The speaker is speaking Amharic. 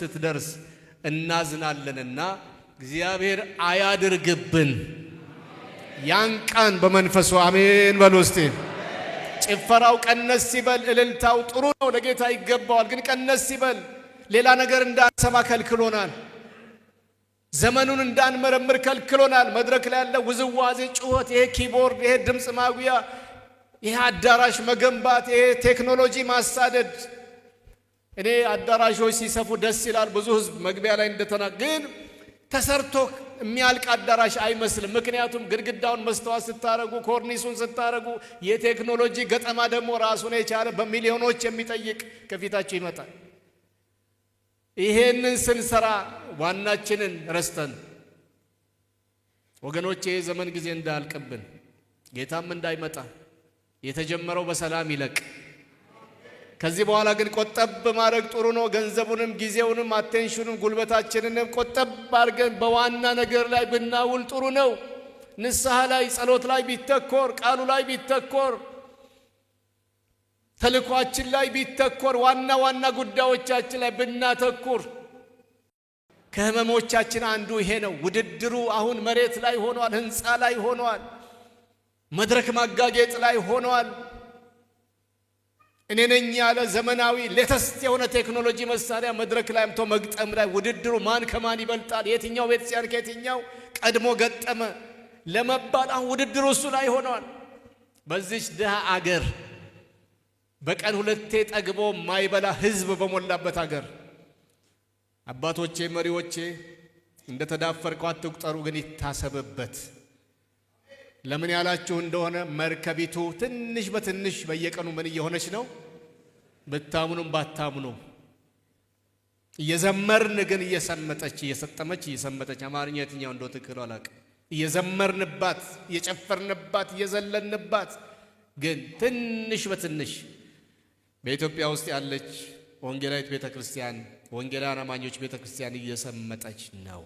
ስትደርስ እናዝናለንና እግዚአብሔር አያድርግብን። ያን ቀን በመንፈሱ አሜን በሉ እስቲ። ጭፈራው ቀነስ ሲበል፣ እልልታው ጥሩ ነው፣ ለጌታ ይገባዋል። ግን ቀነስ ሲበል ሌላ ነገር እንዳንሰማ ከልክሎናል። ዘመኑን እንዳንመረምር ከልክሎናል። መድረክ ላይ ያለ ውዝዋዜ፣ ጩኸት፣ ይሄ ኪቦርድ፣ ይሄ ድምፅ ማጉያ፣ ይሄ አዳራሽ መገንባት፣ ይሄ ቴክኖሎጂ ማሳደድ። እኔ አዳራሾች ሲሰፉ ደስ ይላል፣ ብዙ ህዝብ መግቢያ ላይ ግን ተሰርቶ የሚያልቅ አዳራሽ አይመስልም። ምክንያቱም ግድግዳውን መስተዋት ስታረጉ፣ ኮርኒሱን ስታረጉ፣ የቴክኖሎጂ ገጠማ ደግሞ ራሱን የቻለ በሚሊዮኖች የሚጠይቅ ከፊታችሁ ይመጣል። ይሄንን ስንሰራ ዋናችንን ረስተን ወገኖቼ ዘመን ጊዜ እንዳልቅብን ጌታም እንዳይመጣ የተጀመረው በሰላም ይለቅ። ከዚህ በኋላ ግን ቆጠብ ማድረግ ጥሩ ነው። ገንዘቡንም ጊዜውንም አቴንሽኑን ጉልበታችንንም ቆጠብ አድርገን በዋና ነገር ላይ ብናውል ጥሩ ነው። ንስሐ ላይ፣ ጸሎት ላይ ቢተኮር፣ ቃሉ ላይ ቢተኮር፣ ተልኳችን ላይ ቢተኮር፣ ዋና ጉዳዮቻችን ላይ ብናተኩር። ከህመሞቻችን አንዱ ይሄ ነው። ውድድሩ አሁን መሬት ላይ ሆኗል፣ ህንፃ ላይ ሆኗል፣ መድረክ ማጋጌጥ ላይ ሆኗል። እኔ ነኝ ያለ ዘመናዊ ሌተስት የሆነ ቴክኖሎጂ መሳሪያ መድረክ ላይ አምጥቶ መግጠም ላይ ውድድሩ ማን ከማን ይበልጣል፣ የትኛው ቤተክርስቲያን ከየትኛው ቀድሞ ገጠመ ለመባል አሁን ውድድሩ እሱ ላይ ሆኗል። በዚች ድሃ አገር በቀን ሁለቴ ጠግቦ ማይበላ ህዝብ በሞላበት አገር አባቶቼ መሪዎቼ እንደተዳፈርከው አትቁጠሩ፣ ግን ይታሰብበት። ለምን ያላችሁ እንደሆነ መርከቢቱ ትንሽ በትንሽ በየቀኑ ምን እየሆነች ነው? ብታምኑም ባታምኑ እየዘመርን ግን እየሰመጠች እየሰጠመች እየሰመጠች። አማርኛ የትኛው እንደው ትክክል አላውቅም። እየዘመርንባት እየጨፈርንባት እየዘለንባት ግን ትንሽ በትንሽ በኢትዮጵያ ውስጥ ያለች ወንጌላዊት ቤተክርስቲያን ወንጌላውያን አማኞች ቤተክርስቲያን እየሰመጠች ነው።